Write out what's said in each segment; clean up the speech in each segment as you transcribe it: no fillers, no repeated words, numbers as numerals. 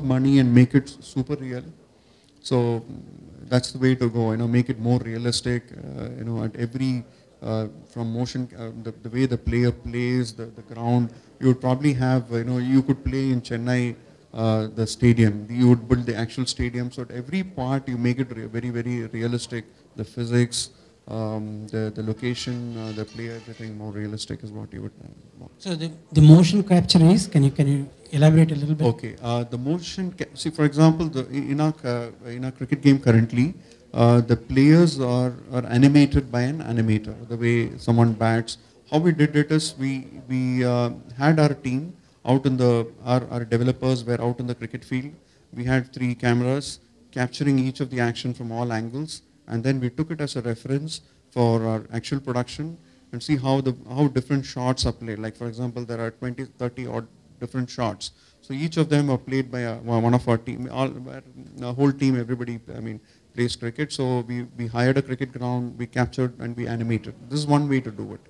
money and make it super real. So that's the way to go. Make it more realistic. At every from motion, the way the player plays, the ground. You would probably have, you could play in Chennai, the stadium. You would build the actual stadium. So at every part, you make it very, very realistic. The physics, the location, the play, everything more realistic is what you would want. So the motion capture is, can you elaborate a little bit? Okay, the motion, see for example, in our cricket game currently, the players are animated by an animator, the way someone bats. How we did it is we had our team out in our developers were out in the cricket field. We had 3 cameras capturing each of the action from all angles, and then we took it as a reference for our actual production and see how different shots are played. Like for example, there are 20, 30 odd different shots. So each of them are played by one of our team. The whole team, everybody, plays cricket. So we hired a cricket ground, we captured and we animated. This is one way to do it.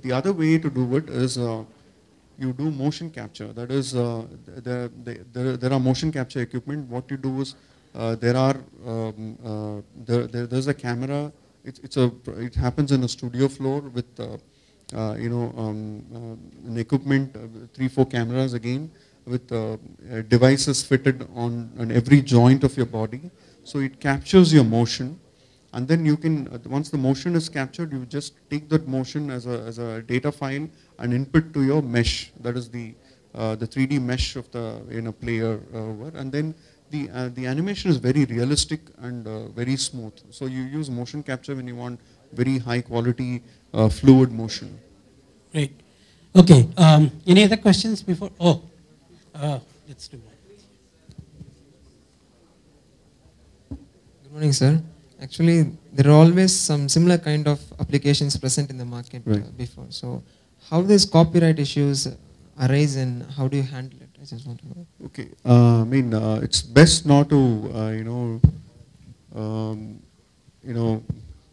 The other way to do it is you do motion capture. That is, there are motion capture equipment. What you do is there's a camera. It happens in a studio floor with an equipment, 3-4 cameras again, with devices fitted on every joint of your body. So it captures your motion, and then you can, once the motion is captured, you just take that motion as a data file and input to your mesh. That is the 3D mesh of the player, and then the animation is very realistic and very smooth. So you use motion capture when you want very high quality fluid motion. Great. Okay. Any other questions before? Let's do that. Good morning, sir. Actually, there are always some similar kind of applications present in the market before. So, how these copyright issues arise and how do you handle it? I just want to know. Okay. It's best not to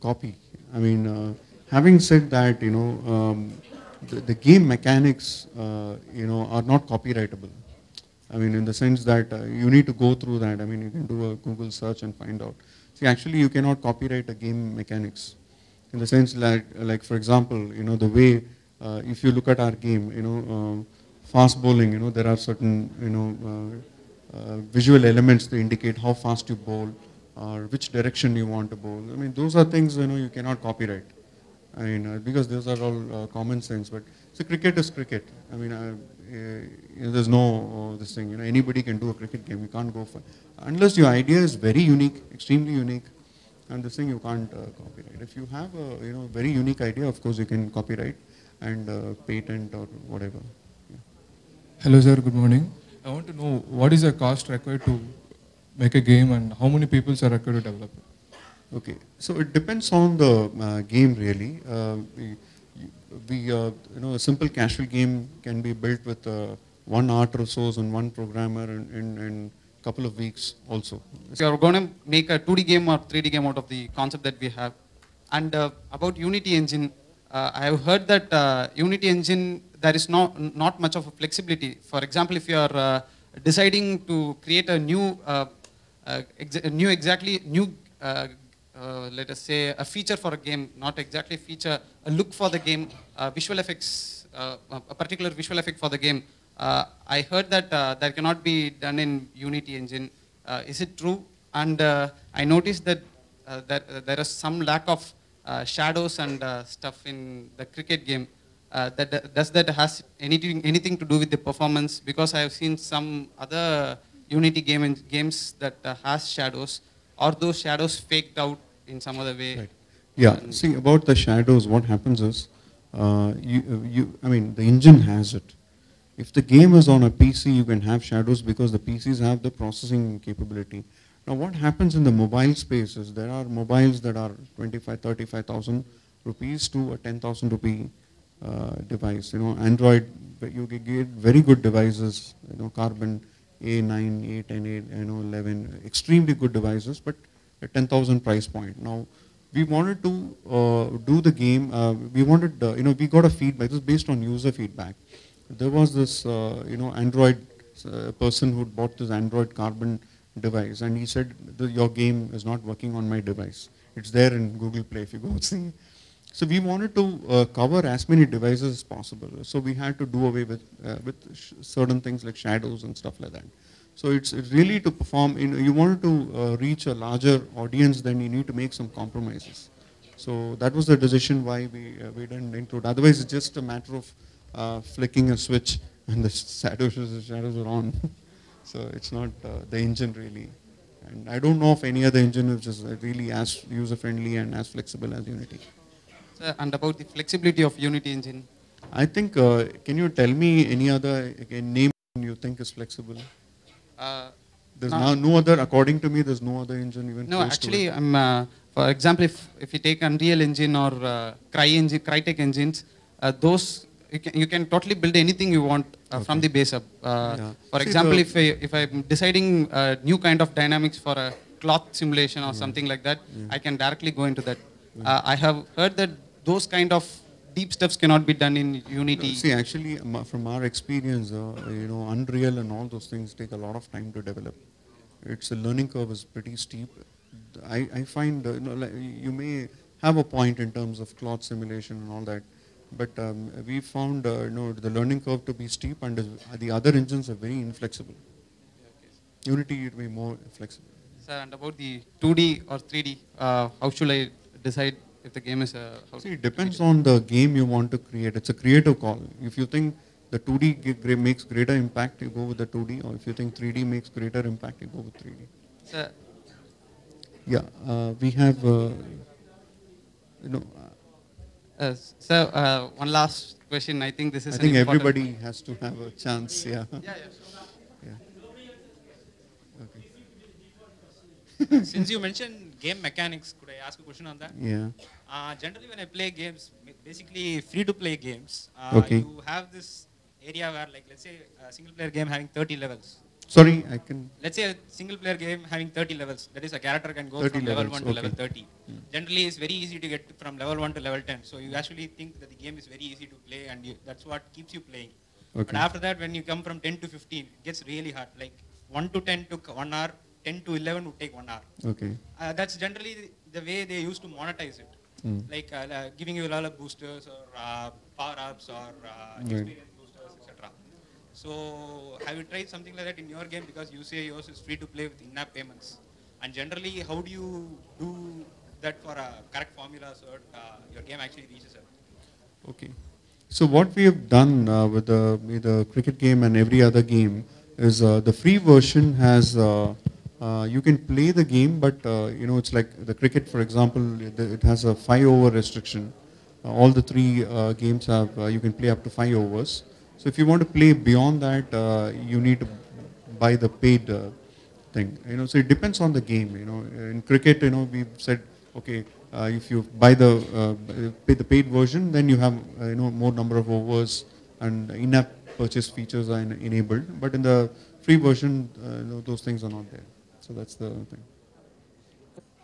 copy. Having said that, the game mechanics, are not copyrightable. In the sense that you need to go through that. You can do a Google search and find out. See, actually, you cannot copyright a game mechanics. In the sense like for example, the way, if you look at our game, fast bowling, there are certain, visual elements that indicate how fast you bowl or which direction you want to bowl. Those are things, you cannot copyright. Because those are all common sense. But so cricket is cricket. There's no this thing. Anybody can do a cricket game. You can't go for unless your idea is very unique, extremely unique, and this thing you can't copyright. If you have a very unique idea, of course you can copyright and patent or whatever. Yeah. Hello, sir. Good morning. I want to know what is the cost required to make a game and how many people are required to develop it. Okay, so it depends on the game really. A simple casual game can be built with one art resource and one programmer in a couple of weeks also. So we are going to make a 2D game or 3D game out of the concept that we have. And about Unity engine, I have heard that Unity engine, there is not much of a flexibility. For example, if you are deciding to create a new, let us say a feature for a game, not exactly a feature, a look for the game, visual effects, a particular visual effect for the game. I heard that that cannot be done in Unity engine. Is it true? And I noticed that there is some lack of shadows and stuff in the cricket game. Does that has anything to do with the performance? Because I have seen some other Unity games that has shadows, or those shadows faked out in some other way. Right. Yeah. See, about the shadows, what happens is, the engine has it. If the game is on a PC, you can have shadows because the PCs have the processing capability. Now, what happens in the mobile space is there are mobiles that are 25, 35,000 rupees to a 10,000 rupee device. Android, you get very good devices. Carbon A9, A10, A11, extremely good devices, but at 10,000 price point. Now, we wanted to do the game. We got a feedback. This is based on user feedback. There was this, Android a person who bought this Android Carbon device, and he said, your game is not working on my device. It's there in Google Play if you go see. So we wanted to cover as many devices as possible. So we had to do away with certain things like shadows and stuff like that. So it's really to perform, you wanted to reach a larger audience, then you need to make some compromises. So that was the decision why we didn't include. Otherwise, it's just a matter of flicking a switch and the shadows are on. So it's not the engine really. And I don't know of any other engine which is really as user-friendly and as flexible as Unity. And about the flexibility of Unity engine? I think, can you tell me any other name you think is flexible? There's no other, according to me, there's no other engine even. No, actually, for example, if you take Unreal Engine or Crytek engines, those you can totally build anything you want from the base up. For example, if I'm deciding a new kind of dynamics for a cloth simulation or something like that, I can directly go into that. I have heard that those kind of deep steps cannot be done in Unity. See, actually, from our experience, Unreal and all those things take a lot of time to develop. It's a learning curve is pretty steep. I find like you may have a point in terms of cloth simulation and all that, but we found the learning curve to be steep, and the other engines are very inflexible. Unity will be more flexible. Sir, and about the 2D or 3D, how should I decide if the game is See, it depends on the game you want to create. It's a creative call. If you think the 2D makes greater impact, you go with the 2D, or if you think 3D makes greater impact, you go with 3D. Sir. Yeah, we have, Sir, one last question. I think this is. I think everybody has to have a chance. Yeah. Yeah. Okay. Since you mentioned game mechanics, could I ask a question on that? Yeah. Generally, when I play games, basically free-to-play games, you have this area where, like, let's say a single-player game having 30 levels. Sorry, I can. Let's say a single-player game having 30 levels. That is, a character can go from level 1 to level 30. Generally, it's very easy to get from level 1 to level 10. So you actually think that the game is very easy to play, and that's what keeps you playing. Okay. But after that, when you come from 10 to 15, it gets really hard. Like 1 to 10 took 1 hour. 10 to 11 would take 1 hour. Okay. That's generally the way they used to monetize it. Like giving you a lot of boosters or power-ups or experience boosters, etc. So have you tried something like that in your game? Because you say yours is free to play with in-app payments. And generally, how do you do that for a correct formula so that your game actually reaches it? Okay. So what we have done with the cricket game and every other game is the free version has you can play the game, but it's like the cricket, for example, it has a 5 over restriction. All the 3 games have you can play up to 5 overs. So if you want to play beyond that, you need to buy the paid thing. So it depends on the game. In cricket, we've said, okay, if you buy the paid version, then you have more number of overs and in-app purchase features are enabled. But in the free version, those things are not there. So that's the thing.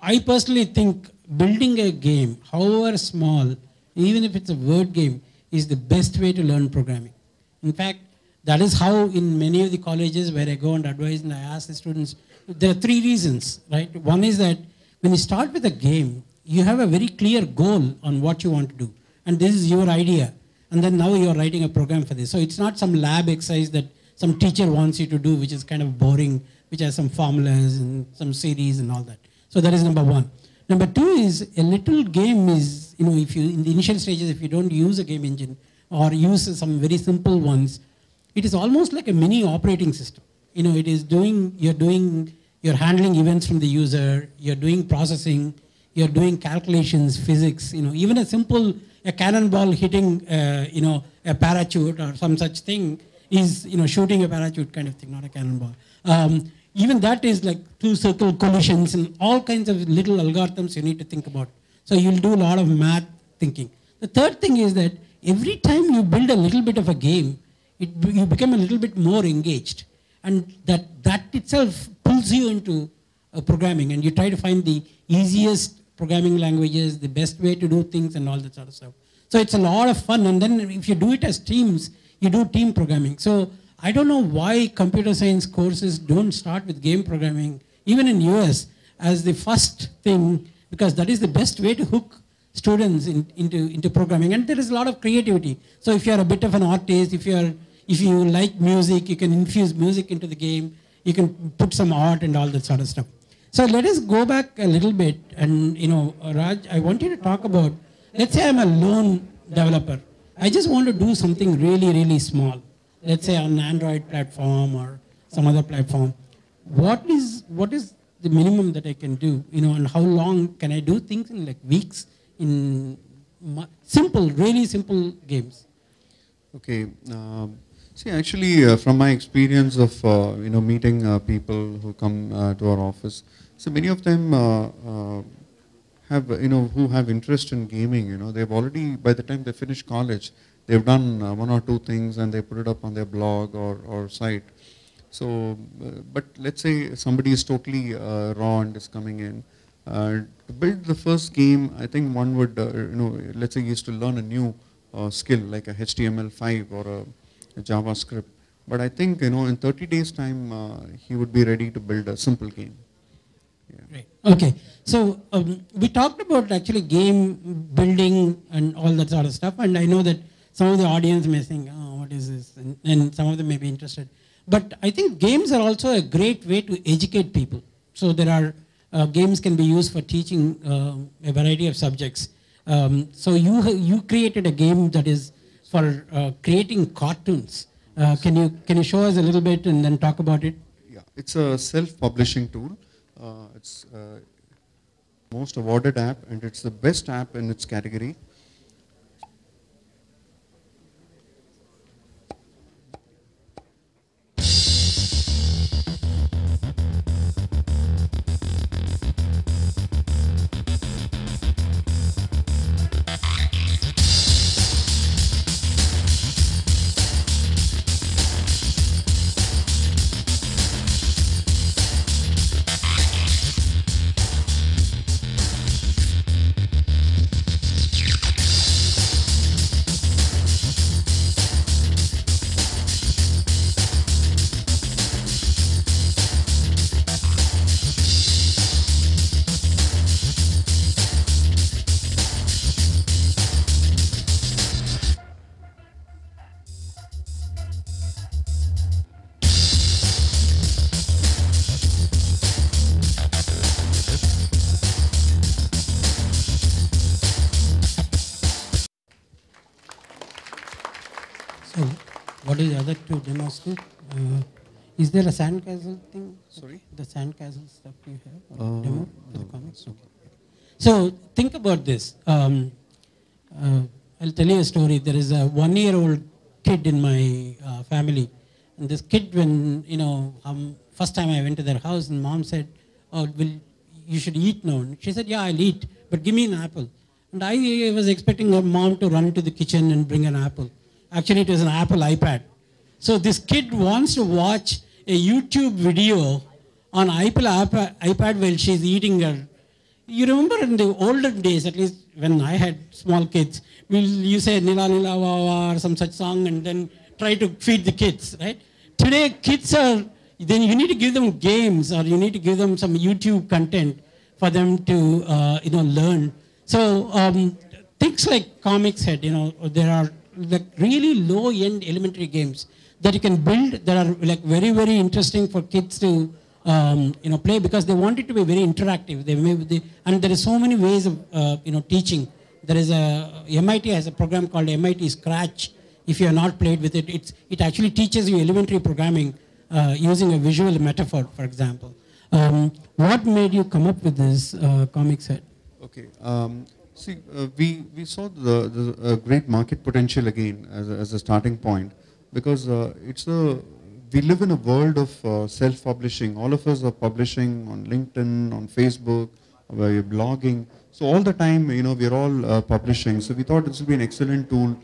I personally think building a game, however small, even if it's a word game, is the best way to learn programming. In fact, that is how in many of the colleges where I go and advise and I ask the students, there are 3 reasons, right? One is that when you start with a game, you have a very clear goal on what you want to do. And this is your idea. And then now you're writing a program for this. So it's not some lab exercise that some teacher wants you to do, which is kind of boring, which has some formulas and some series and all that. So that is number 1. Number 2 is a little game is, if you, in the initial stages, if you don't use a game engine or use some very simple ones, it is almost like a mini operating system. It is you're handling events from the user, you're doing processing, you're doing calculations, physics, even a cannonball hitting, a parachute or some such thing is, shooting a parachute kind of thing, not a cannonball. Even that is like 2 circle collisions and all kinds of little algorithms you need to think about. So you'll do a lot of math thinking. The third thing is that every time you build a little bit of a game, you become a little bit more engaged. And that itself pulls you into programming, and you try to find the easiest programming languages, the best way to do things and all that sort of stuff. So it's a lot of fun. And then if you do it as teams, you do team programming. So I don't know why computer science courses don't start with game programming, even in US, as the first thing, because that is the best way to hook students into programming. And there is a lot of creativity. So if you're a bit of an artist, if you like music, you can infuse music into the game. You can put some art and all that sort of stuff. So let us go back a little bit. And Raj, I want you to talk about, let's say I'm a lone developer. I just want to do something really, really small. Let's say on an Android platform or some other platform. What is the minimum that I can do? And how long can I do things in like weeks in simple, really simple games? Okay. See, actually, from my experience of meeting people who come to our office, so many of them have who have interest in gaming. They've already, by the time they finish college, they've done one or two things and they put it up on their blog or site. So, but let's say somebody is totally raw and is coming in. To build the first game, I think one would, let's say he used to learn a new skill like a HTML5 or a JavaScript. But I think, in 30 days time, he would be ready to build a simple game. Yeah. Right. Okay. So we talked about actually game building and all that sort of stuff. And I know that some of the audience may think, oh, what is this? And some of them may be interested. But I think games are also a great way to educate people. So there are games can be used for teaching a variety of subjects. So you created a game that is for creating cartoons. Can you show us a little bit and then talk about it? Yeah, it's a self-publishing tool. It's most awarded app, and it's the best app in its category. What is the other two demos too? Is there a sandcastle thing? Sorry? The sandcastle stuff you have? Demo for the comics? Okay. So think about this. I'll tell you a story. There is a 1-year-old kid in my family. And this kid, when, first time I went to their house, and mom said, oh, you should eat now. And she said, yeah, I'll eat, but give me an apple. And I was expecting her mom to run to the kitchen and bring an apple. Actually, it was an Apple iPad. So this kid wants to watch a YouTube video on iPad while she's eating her. You remember in the olden days, at least when I had small kids, you say Nila Nila Wawa or some such song and then try to feed the kids, right? Today, kids then you need to give them games or you need to give them some YouTube content for them to, learn. So things like Comics Head, there are like really low-end elementary games that you can build that are like very, very interesting for kids to play because they want it to be very interactive. And there is so many ways of teaching. There is MIT has a program called MIT Scratch. If you have not played with it, it actually teaches you elementary programming using a visual metaphor, for example. What made you come up with this Comics Head? Okay. See, we saw the great market potential again as a starting point because we live in a world of self-publishing. All of us are publishing on LinkedIn, on Facebook, we're blogging. So all the time, we're all publishing. So we thought this would be an excellent tool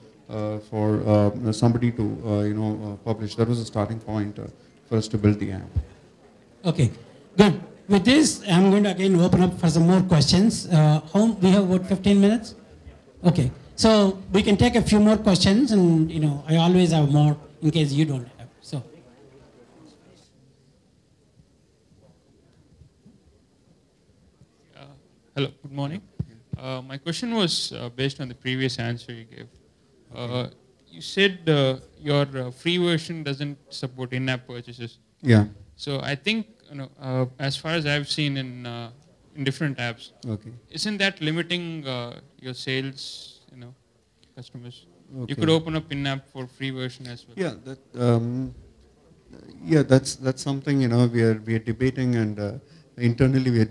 for somebody to, publish. That was a starting point for us to build the app. Okay, good. With this, I'm going to again open up for some more questions. We have about 15 minutes? Okay, so we can take a few more questions and, I always have more in case you don't have. So, Hello, good morning. My question was based on the previous answer you gave. You said your free version doesn't support in-app purchases. Yeah. So I think, as far as I've seen in different apps, Okay. isn't that limiting your sales, customers? You Okay. could open up in-app for free version as well. Yeah, that's something we are debating, and internally we are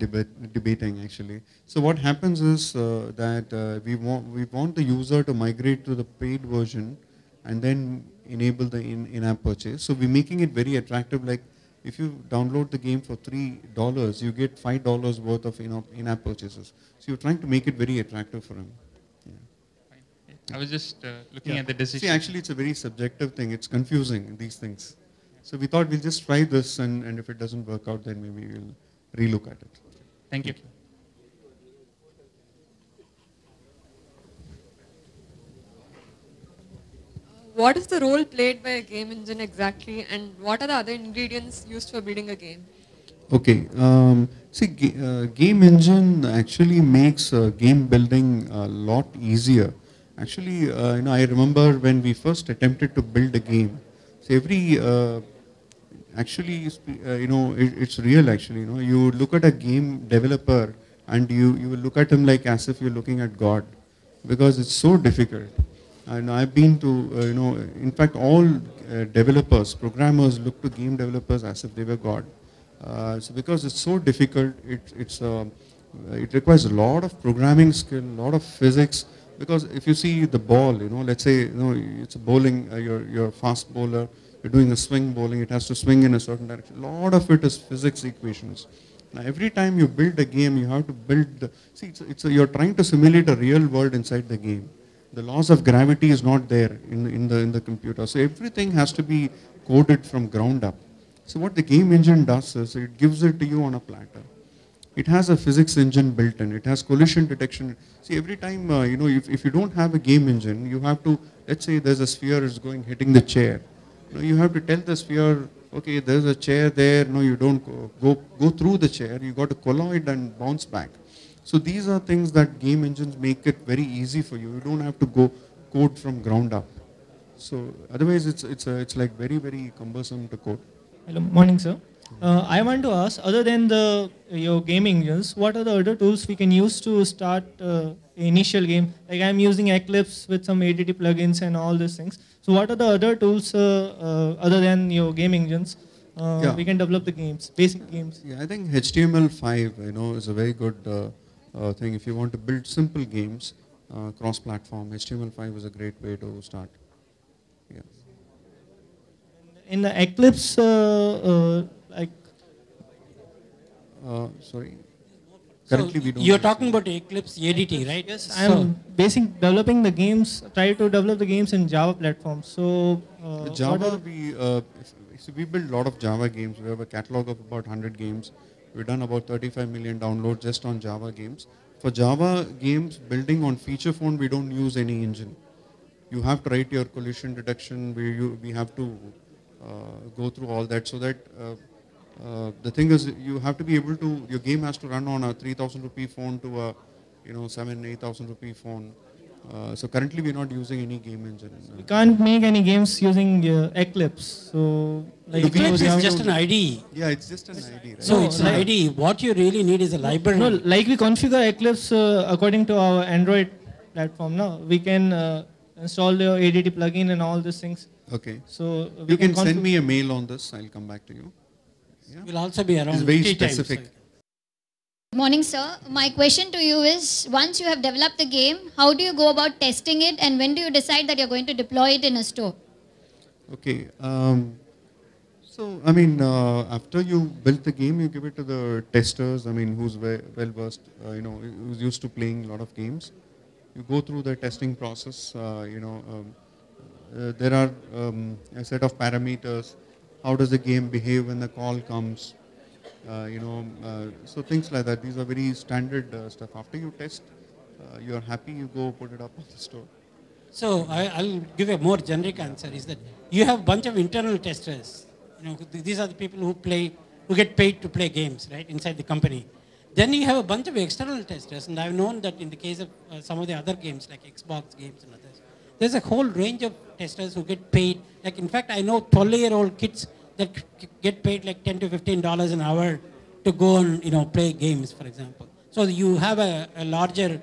debating actually. So what happens is that we want the user to migrate to the paid version and then enable the in-app purchase. So we're making it very attractive. Like if you download the game for $3, you get $5 worth of in-app purchases. So you're trying to make it very attractive for him. I was just looking at the decision. See, actually, it's a very subjective thing. It's confusing, these things. So we thought we'll just try this, and if it doesn't work out, then maybe we'll relook at it. Thank you. What is the role played by a game engine exactly, and what are the other ingredients used for building a game? Okay. See, game engine actually makes game building a lot easier. Actually, I remember when we first attempted to build a game. So it's real actually. You look at a game developer and you will look at him like as if you're looking at God, because it's so difficult. And I've been to, in fact, all developers, programmers look to game developers as if they were God. So because it's so difficult, it requires a lot of programming skill, a lot of physics. Because if you see the ball, let's say, it's a bowling, you're a fast bowler, you're doing a swing bowling, it has to swing in a certain direction. A lot of it is physics equations. Now, every time you build a game, you have to build you're trying to simulate a real world inside the game. The laws of gravity is not there in the computer. So everything has to be coded from ground up. So what the game engine does is it gives it to you on a platter. It has a physics engine built in. It has collision detection. See, every time, if you don't have a game engine, you have to, let's say there's a sphere is hitting the chair. You have to tell the sphere, okay, there's a chair there. No, you don't go through the chair. You got to colloid and bounce back. So these are things that game engines make it very easy for you. You don't have to go code from ground up. So otherwise, it's like very, very cumbersome to code. Hello, morning, sir. I want to ask, other than your game engines, what are the other tools we can use to start initial game? Like I'm using Eclipse with some ADT plugins and all these things. So what are the other tools other than your game engines we can develop the games, basic games? Yeah, I think HTML5, is a very good thing. If you want to build simple games, cross-platform, HTML5 is a great way to start. Yeah. In the Eclipse, sorry. Currently we don't. You're talking about Eclipse ADT, right? Yes, I'm developing the games, try to develop the games in Java platform. So Java, we build a lot of Java games. We have a catalog of about 100 games. We've done about 35 million downloads just on Java games. For Java games, building on feature phone, we don't use any engine. You have to write your collision detection. We have to go through all that, so that the thing is, you have to be able to, your game has to run on a 3,000 rupee phone to a 7,000-8,000 rupee phone. So currently we're not using any game engine. We can't make any games using Eclipse. So Eclipse is just an IDE. Yeah, it's just an IDE. Right? So it's an IDE. What you really need is a library. No, like we configure Eclipse according to our Android platform. No, we can install the ADT plugin and all these things. Okay. So you can send me a mail on this. I'll come back to you. Yeah. Will also be around. It's very specific. Good morning, sir. My question to you is, once you have developed the game, how do you go about testing it, and when do you decide that you're going to deploy it in a store? Okay. After you build the game, you give it to the testers, who's well versed, who's used to playing a lot of games. You go through the testing process, there are a set of parameters. How does the game behave when the call comes? So things like that. These are very standard stuff. After you test, you're happy, you go put it up on the store. So I'll give a more generic answer. Is that you have a bunch of internal testers. These are the people who get paid to play games, right, inside the company. Then you have a bunch of external testers, and I've known that in the case of some of the other games like Xbox games and others, there's a whole range of testers who get paid. Like in fact, I know 12-year-old kids that get paid like $10 to $15 an hour to go and play games, for example. So you have a larger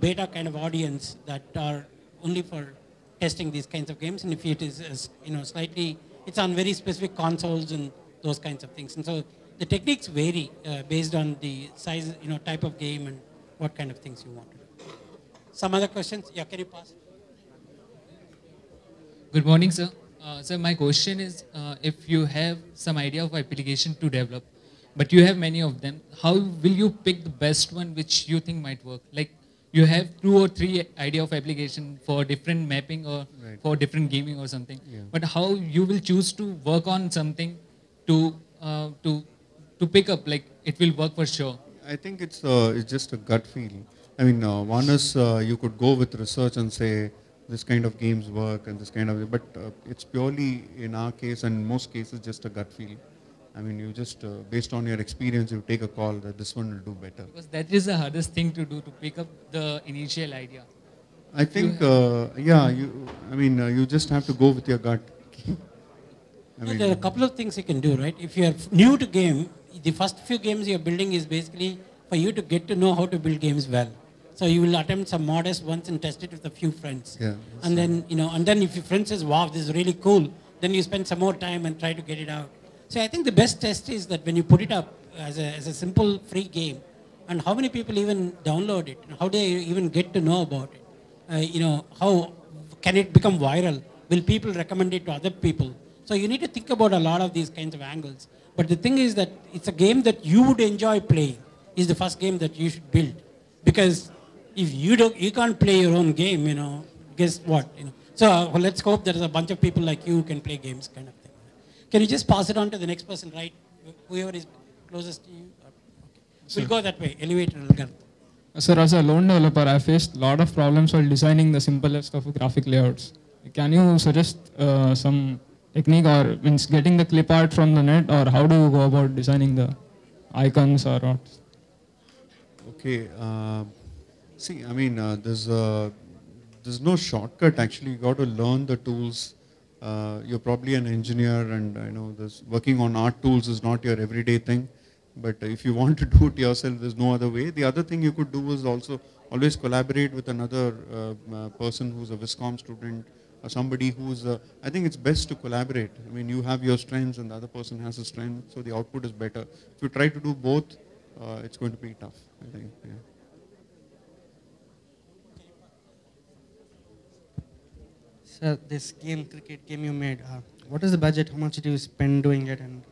beta kind of audience that are only for testing these kinds of games, and if it is slightly, it's on very specific consoles and those kinds of things. And so the techniques vary based on the size, type of game and what kind of things you want to do. Some other questions? Yeah, can you pass? Good morning, sir. Sir, my question is, if you have some idea of application to develop, but you have many of them, how will you pick the best one which you think might work? Like, you have 2 or 3 idea of application for different mapping or for different gaming or something. Yeah. But how you will choose to work on something to pick up, like it will work for sure? I think it's just a gut feeling. I mean, one is you could go with research and say this kind of games work and this kind of, but it's purely in our case and most cases just a gut feeling. I mean, you just, based on your experience, you take a call that this one will do better. Because that is the hardest thing to do, to pick up the initial idea. I think, you just have to go with your gut. There are a couple of things you can do, right? If you are new to game, the first few games you're building is basically for you to get to know how to build games well. So you will attempt some modest ones and test it with a few friends. Yeah, and then, if your friend says, wow, this is really cool, then you spend some more time and try to get it out. So I think the best test is that when you put it up as a simple free game, and how many people even download it, and how do they even get to know about it? How can it become viral? Will people recommend it to other people? So you need to think about a lot of these kinds of angles. But the thing is that it's a game that you would enjoy playing is the first game that you should build. Because if you can't play your own game, guess what? So let's hope there's a bunch of people like you who can play games kind of thing. Can you just pass it on to the next person, right? Whoever is closest to you. Okay. We'll go that way. Elevator will go. Sir, as a lone developer, I faced a lot of problems while designing the simplest of graphic layouts. Can you suggest some technique or means getting the clip art from the net, or how do you go about designing the icons or what? Okay. There's no shortcut actually. You got to learn the tools. You're probably an engineer, and this working on art tools is not your everyday thing. But if you want to do it yourself, there's no other way. The other thing you could do is also always collaborate with another person who's a Viscom student or somebody who's. I think it's best to collaborate. I mean, you have your strengths and the other person has his strength, so the output is better. If you try to do both, it's going to be tough, I think. Yeah. Sir, this cricket game you made, what is the budget? How much did you spend doing it, and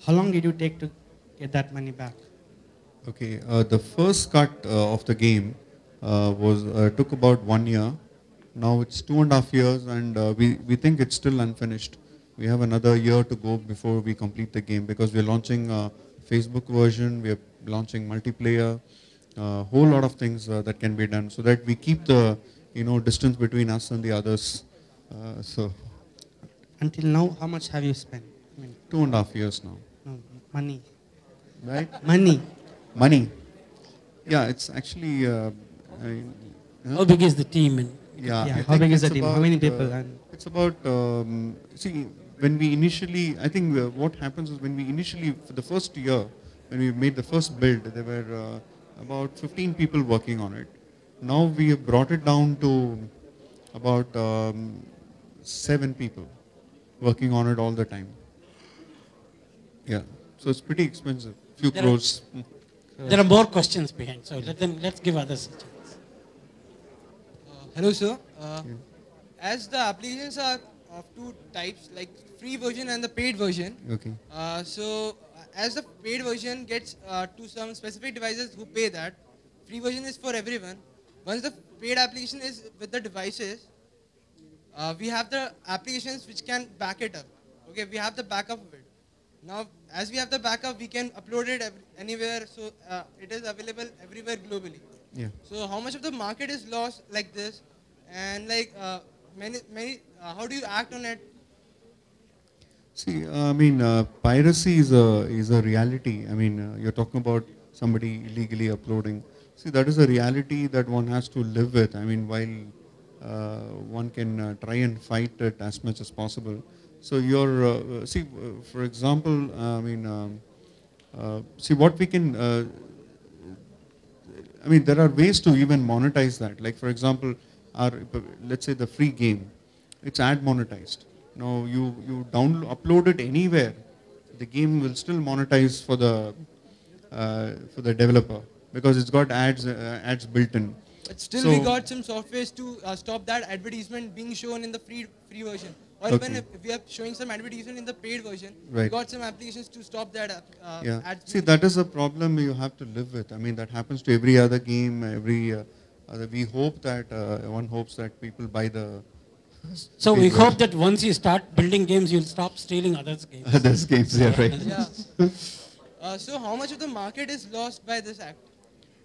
how long did you take to get that money back? Okay, the first cut of the game took about 1 year. Now it's 2.5 years, and we think it's still unfinished. We have another year to go before we complete the game, because we're launching a Facebook version, we're launching multiplayer, a whole lot of things that can be done, so that we keep the distance between us and the others. Until now, how much have you spent? 2.5 years now. No, money. Right? Money. Yeah, it's actually. How big is the team? How big is the team? How many people? It's about. When we initially, I think what happens is when we initially, for the first year, when we made the first build, there were about 15 people working on it. Now we have brought it down to about 7 people working on it all the time. Yeah, so it's pretty expensive. Few crores. There are more questions behind, so let's give others a chance. Hello, sir. As the applications are of 2 types, like free version and the paid version. Okay. As the paid version gets to some specific devices who pay that, free version is for everyone. Once the paid application is with the devices, we have the applications which can back it up. Okay, we have the backup of it. Now, as we have the backup, we can upload it anywhere, so it is available everywhere globally. Yeah. So how much of the market is lost like this, and like many. How do you act on it? See, I mean, piracy is a reality. I mean, you're talking about somebody illegally uploading. See, that is a reality that one has to live with. I mean, while one can try and fight it as much as possible. So you're, see, for example, I mean, see what we can, I mean, there are ways to even monetize that. Like, for example, our, let's say the free game, it's ad monetized. Now, you upload it anywhere, the game will still monetize for the developer because it's got ads built in. But still, So, we got some softwares to stop that advertisement being shown in the free version. Or even if we are showing some advertisement in the paid version, we got some applications to stop that ads. See, that is a problem you have to live with. I mean, that happens to every other game. We hope that one hopes that people buy the. So we hope that once you start building games, you'll stop stealing others' games. Others' games, yeah, right. Yeah. So how much of the market is lost by this act?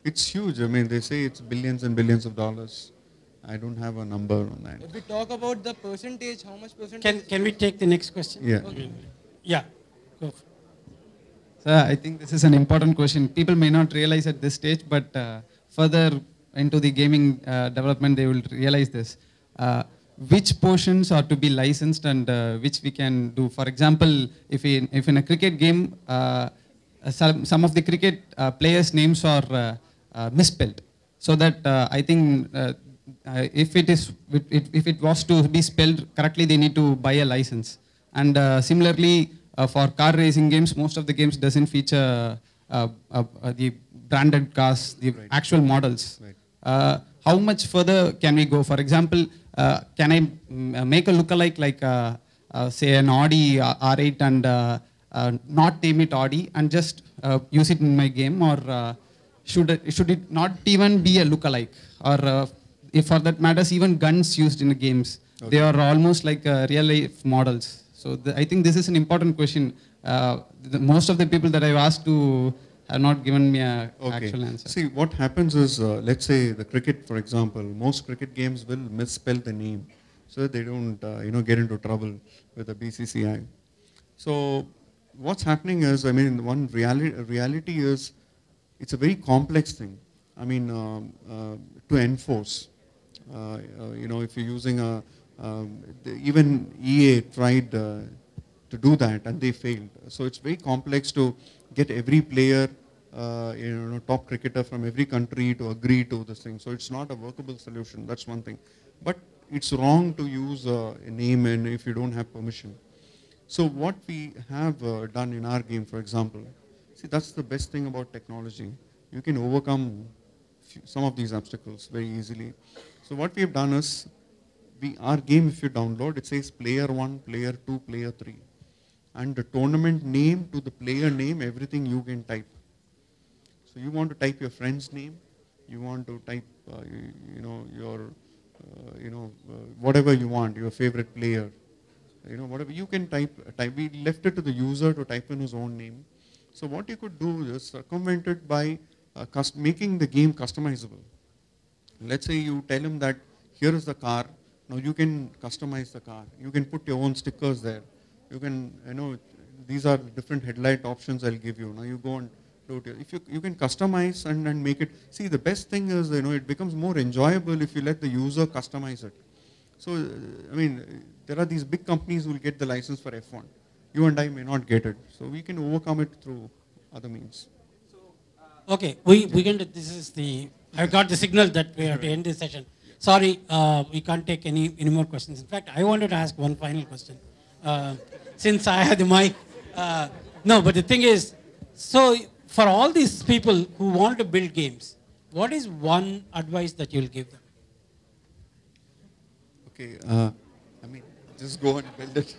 It's huge. I mean, they say it's billions and billions of dollars. I don't have a number on that. If we talk about the percentage, how much percentage? Can we take the next question? Yeah. Okay. Yeah. Go. Sir, I think this is an important question. People may not realize at this stage, but further into the gaming development, they will realize this. Which portions are to be licensed and which we can do? For example, if in a cricket game, some of the cricket players' names are misspelled, so that I think if it was to be spelled correctly, they need to buy a license. And similarly, for car racing games, most of the games doesn't feature the branded cars, the actual models. How much further can we go? For example, can I make a lookalike like say an Audi R8 and not name it Audi and just use it in my game, or should it not even be a lookalike? Or if for that matters, even guns used in the games, they are almost like real life models. So I think this is an important question. Most of the people that I've asked to have not given me an actual answer. See, what happens is, let's say the cricket, for example, most cricket games will misspell the name so that they don't get into trouble with the BCCI. So what's happening is, I mean, one reality is, it's a very complex thing. I mean, to enforce. If you're using even EA tried to do that and they failed. So it's very complex to get every player, top cricketer from every country to agree to this thing. So it's not a workable solution. That's one thing. But it's wrong to use a name and if you don't have permission. So what we have done in our game, for example, see, that's the best thing about technology. You can overcome some of these obstacles very easily. So what we have done is, our game, if you download, it says player 1, player 2, player 3. And the tournament name to the player name, everything you can type. So you want to type your friend's name, you want to type, your, whatever you want, your favorite player. Whatever you can type. We left it to the user to type in his own name. So what you could do is circumvent it by making the game customizable. Let's say you tell him that here is the car. Now you can customize the car. You can put your own stickers there. You can, these are different headlight options I'll give you. Now you go and do it. If you can customize and make it. See, the best thing is, it becomes more enjoyable if you let the user customize it. So, I mean, there are these big companies who will get the license for F1. You and I may not get it. So we can overcome it through other means. Okay, I got the signal that we have to end this session. Sorry, we can't take any more questions. In fact, I wanted to ask one final question. Since I have the mic. No, but the thing is, so for all these people who want to build games, what is one advice that you'll give them? Okay, I mean, just go and build it.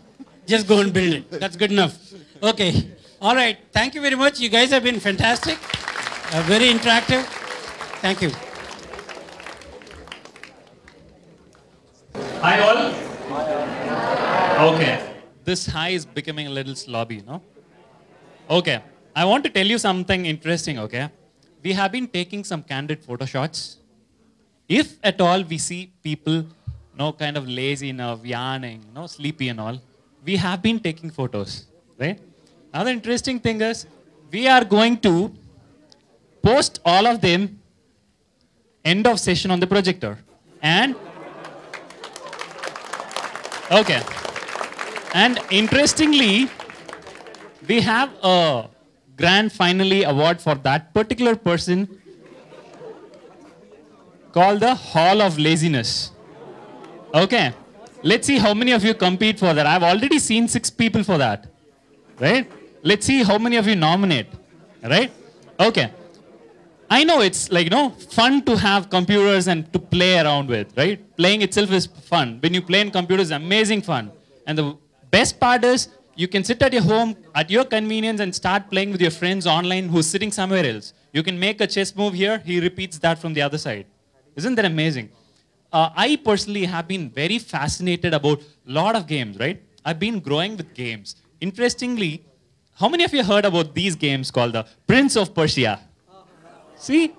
Just go and build it. That's good enough. Okay. All right. Thank you very much. You guys have been fantastic. Very interactive. Thank you. Hi all. Okay. This hi is becoming a little slobby, no? Okay. I want to tell you something interesting, okay? We have been taking some candid photo shots. If at all we see people no kind of lazy, no yawning, no sleepy and all. We have been taking photos, right? Another interesting thing is, we are going to post all of them end of session on the projector. And, okay. And interestingly, we have a grand finale award for that particular person called the Hall of Laziness. Okay. Let's see how many of you compete for that. I've already seen 6 people for that. Right? Let's see how many of you nominate. Right? Okay. I know it's like, fun to have computers and to play around with, right? Playing itself is fun. When you play in computers, it's amazing fun. And the best part is, you can sit at your home at your convenience and start playing with your friends online who's sitting somewhere else. You can make a chess move here, he repeats that from the other side. Isn't that amazing? I personally have been very fascinated about a lot of games, right? I've been growing with games. Interestingly, how many of you heard about these games called the Prince of Persia? See?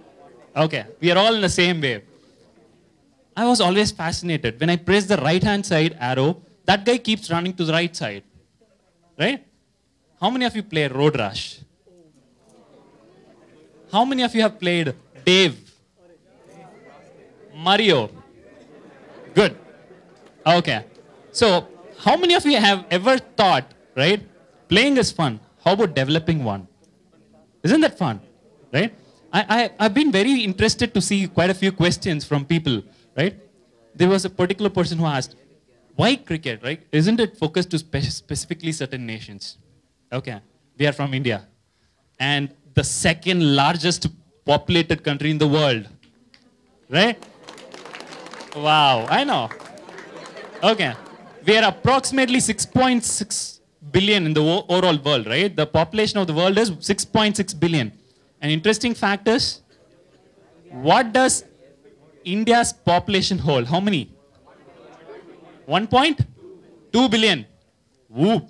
Okay, we are all in the same wave. I was always fascinated. When I press the right-hand side arrow, that guy keeps running to the right side. Right? How many of you play Road Rush? How many of you have played Dave? Mario? Good. Okay. So, how many of you have ever thought, right, playing is fun. How about developing one? Isn't that fun? Right? I've been very interested to see quite a few questions from people, right? There was a particular person who asked, why cricket, right? Isn't it focused to specifically certain nations? Okay, we are from India. And the second largest populated country in the world, right? Wow, I know. Okay, we are approximately 6.6 billion in the overall world, right? The population of the world is 6.6 billion. An interesting fact is, what does India's population hold? How many? 1.2 billion. Woo.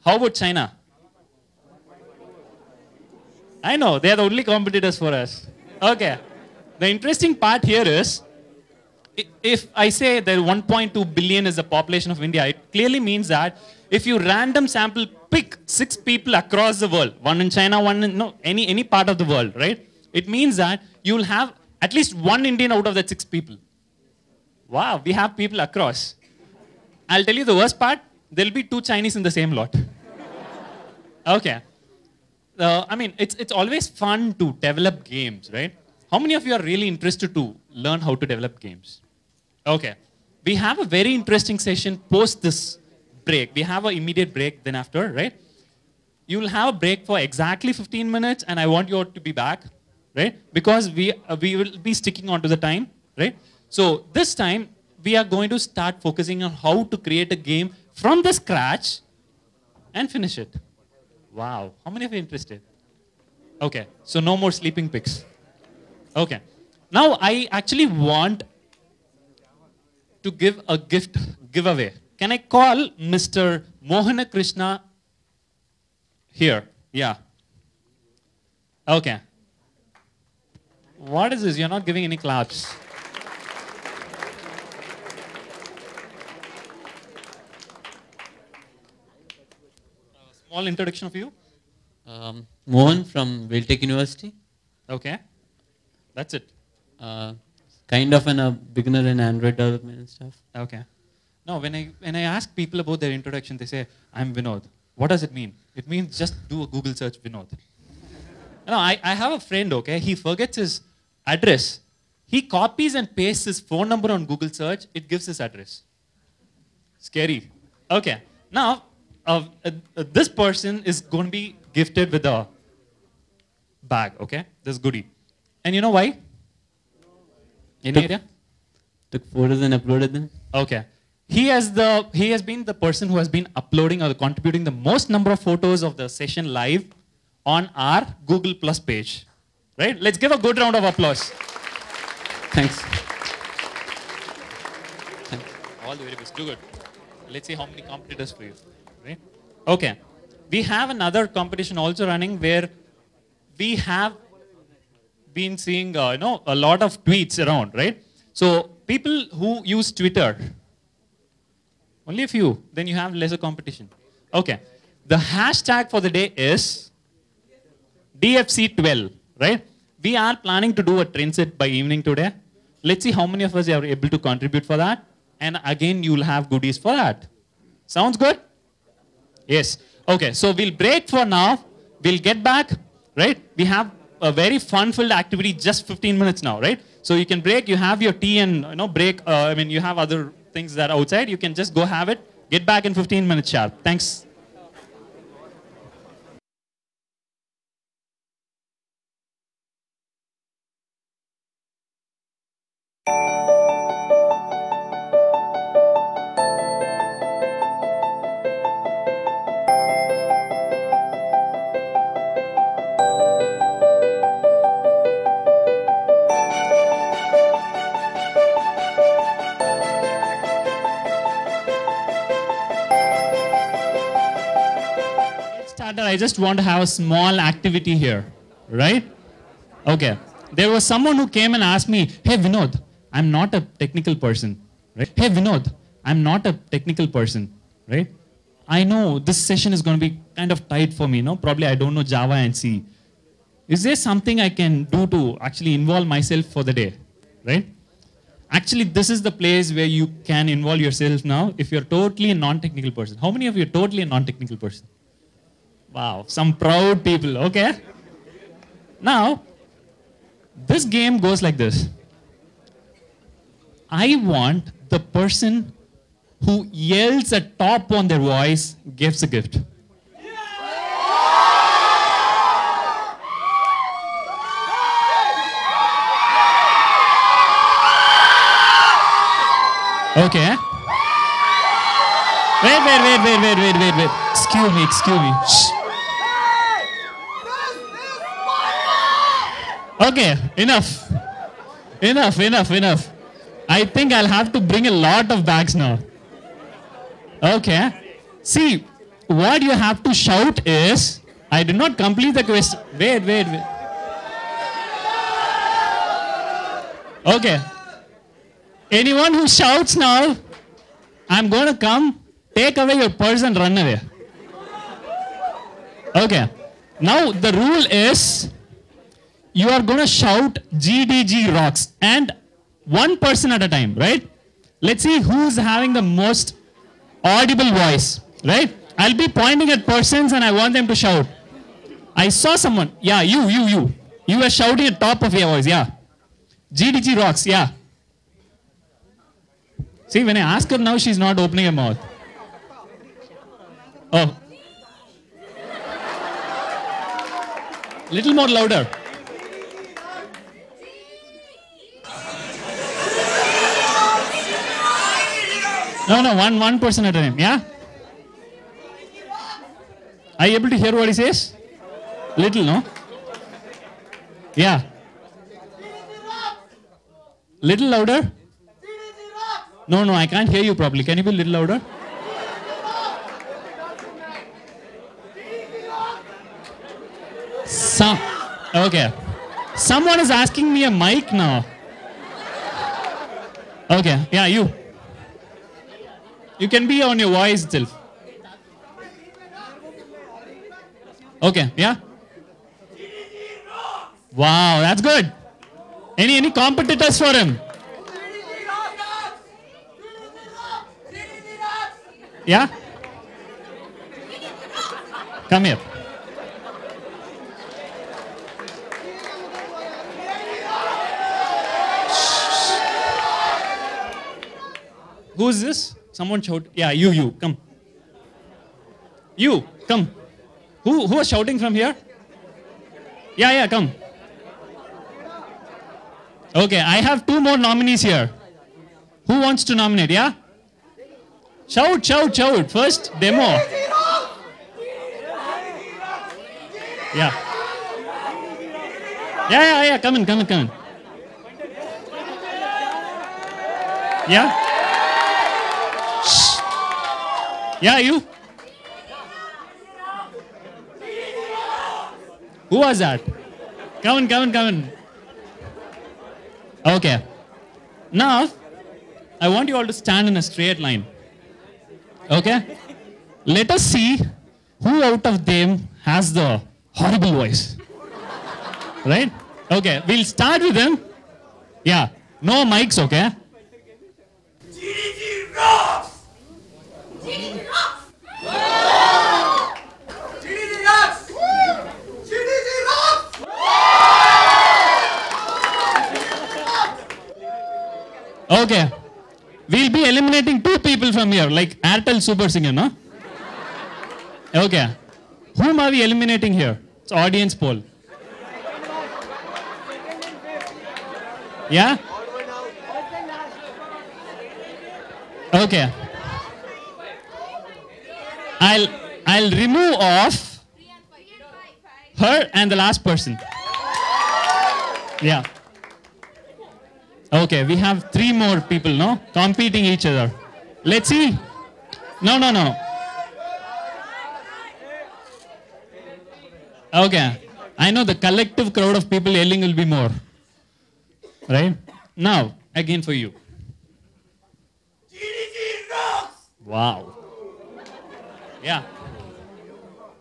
How about China? I know, they are the only competitors for us. Okay. The interesting part here is, if I say that 1.2 billion is the population of India, it clearly means that if you random sample pick 6 people across the world, one in China, one in any part of the world, right? It means that you will have at least one Indian out of that 6 people. Wow, we have people across. I'll tell you the worst part, there'll be 2 Chinese in the same lot. Okay. I mean, it's always fun to develop games, right? How many of you are really interested to learn how to develop games? Okay. We have a very interesting session post this break. We have an immediate break then after, right? You will have a break for exactly 15 minutes and I want you all to be back, right? Because we will be sticking on to the time, right? So this time, we are going to start focusing on how to create a game from the scratch and finish it. Wow. How many of you are interested? Okay. So no more sleeping pigs. Okay. Now I actually want to give a giveaway. Can I call Mr. Mohana Krishna here? Yeah. Okay. What is this? You're not giving any claps. Small introduction of you. Mohan from Tech University. Okay. That's it. Kind of a beginner in Android development and stuff. Okay. No, when I ask people about their introduction, they say, I'm Vinod. What does it mean? It means just do a Google search, Vinod. No, I have a friend, okay, he forgets his address. He copies and pastes his phone number on Google search, it gives his address. Scary. Okay. Now, this person is going to be gifted with a bag, okay? This goodie. And you know why? Any idea? Took photos and uploaded them. Okay. He has been the person who has been uploading or contributing the most number of photos of the session live on our Google Plus page. Right? Let's give a good round of applause. Thanks. All the very best. Do good. Let's see how many competitors for you. Right? Okay. We have another competition also running where we have been seeing a lot of tweets around, right? So People who use Twitter. Only a few. Then you have lesser competition. Okay. The hashtag for the day is DFC12, right? We are planning to do a trend set by evening today. Let's see how many of us are able to contribute for that. And again, you'll have goodies for that. Sounds good? Yes. Okay, so we'll break for now. We'll get back, right? We have a very fun-filled activity, just 15 minutes now, right? So you can break, you have your tea and break. You have other things that are outside. You can just go have it. Get back in 15 minutes sharp. Thanks. I just want to have a small activity here, right? Okay. There was someone who came and asked me, hey Vinod, I'm not a technical person, right? Hey Vinod, I'm not a technical person, right? I know this session is going to be kind of tight for me, no? Probably I don't know Java and C. Is there something I can do to actually involve myself for the day, right? Actually, this is the place where you can involve yourself now if you're totally a non-technical person. How many of you are totally a non-technical person? Wow, some proud people, okay. Now, this game goes like this. I want the person who yells at top on their voice gives a gift. Okay. Wait. Excuse me. Shh. Okay, enough. I think I'll have to bring a lot of bags now. Okay. See, what you have to shout is, I did not complete the question. Wait. Okay. Anyone who shouts now, I'm going to come, take away your purse and run away. Okay. Now the rule is, you are going to shout GDG rocks and one person at a time, right? Let's see who's having the most audible voice, right? I'll be pointing at persons and I want them to shout. I saw someone. Yeah, you. You were shouting at top of your voice, yeah. GDG rocks, yeah. See, when I ask her now, she's not opening her mouth. Oh. Little more louder. No, one person at a time, yeah? Are you able to hear what he says? Little, no? Yeah. Little louder? No, I can't hear you properly. Can you be a little louder? Okay. Someone is asking me a mic now. Okay, yeah, you. You can be on your voice itself. Okay, yeah? Wow, that's good. Any competitors for him? Yeah? Come here. Who is this? Someone shout. Yeah, you, come. You, come. Who was shouting from here? Yeah, come. Okay, I have 2 more nominees here. Who wants to nominate, yeah? Shout. First, demo. Yeah. Yeah, come in. Yeah? Shh. Yeah, you? Who was that? Come in. Okay. Now, I want you all to stand in a straight line. Okay? Let us see who out of them has the horrible voice. Right? Okay, we'll start with them. Yeah, no mics, okay? GDG rocks! GDG rocks! GDG rocks! GDG rocks! Okay. We'll be eliminating 2 people from here, like Airtel Super Singer, no? Okay. Whom are we eliminating here? It's audience poll. Yeah? Okay. I'll remove off her and the last person. Yeah. Okay, we have 3 more people, no? Competing each other. Let's see. No. Okay. I know the collective crowd of people yelling will be more. Right? Now, again for you. GDG rocks! Wow. Yeah.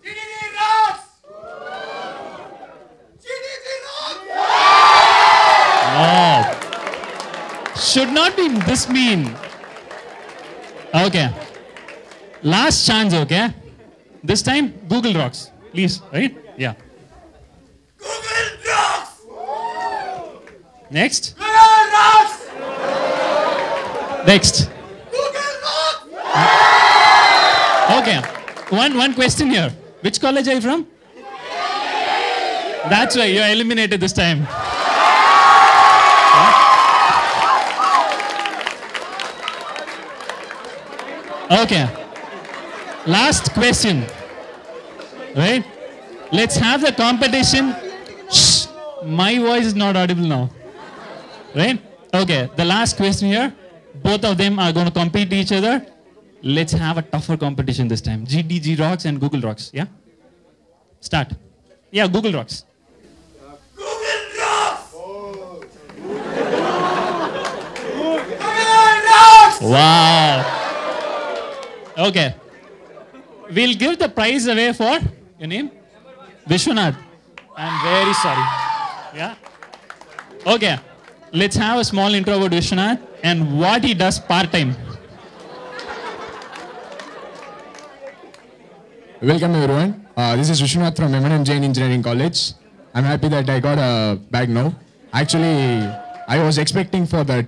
GDG rocks! GDG rocks! Oh. Should not be this mean. Okay. Last chance, okay? This time, Google rocks. Please, right? Yeah. Google rocks! Next. Google rocks! Next. Google rocks! Okay. One question here. Which college are you from? That's why you're eliminated this time. Okay. Last question. Right? Let's have the competition. Shh. My voice is not audible now. Right? Okay. The last question here. Both of them are going to compete each other. Let's have a tougher competition this time. GDG rocks and Google rocks. Yeah? Start. Yeah, Google rocks. Google rocks! Google rocks! Wow. Okay. We'll give the prize away for your name? Vishwanath. I'm very sorry. Yeah? Okay. Let's have a small intro about Vishwanath and what he does part-time. Welcome everyone. This is Vishwanath from M&M Jain Engineering College. I'm happy that I got a bag now. Actually, I was expecting for that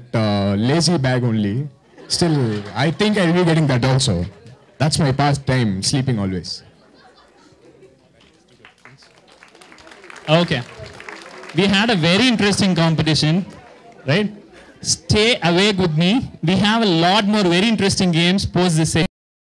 lazy bag only. Still, I think I'll be getting that also. That's my pastime, sleeping always. Okay. We had a very interesting competition, right? Stay awake with me. We have a lot more very interesting games post this.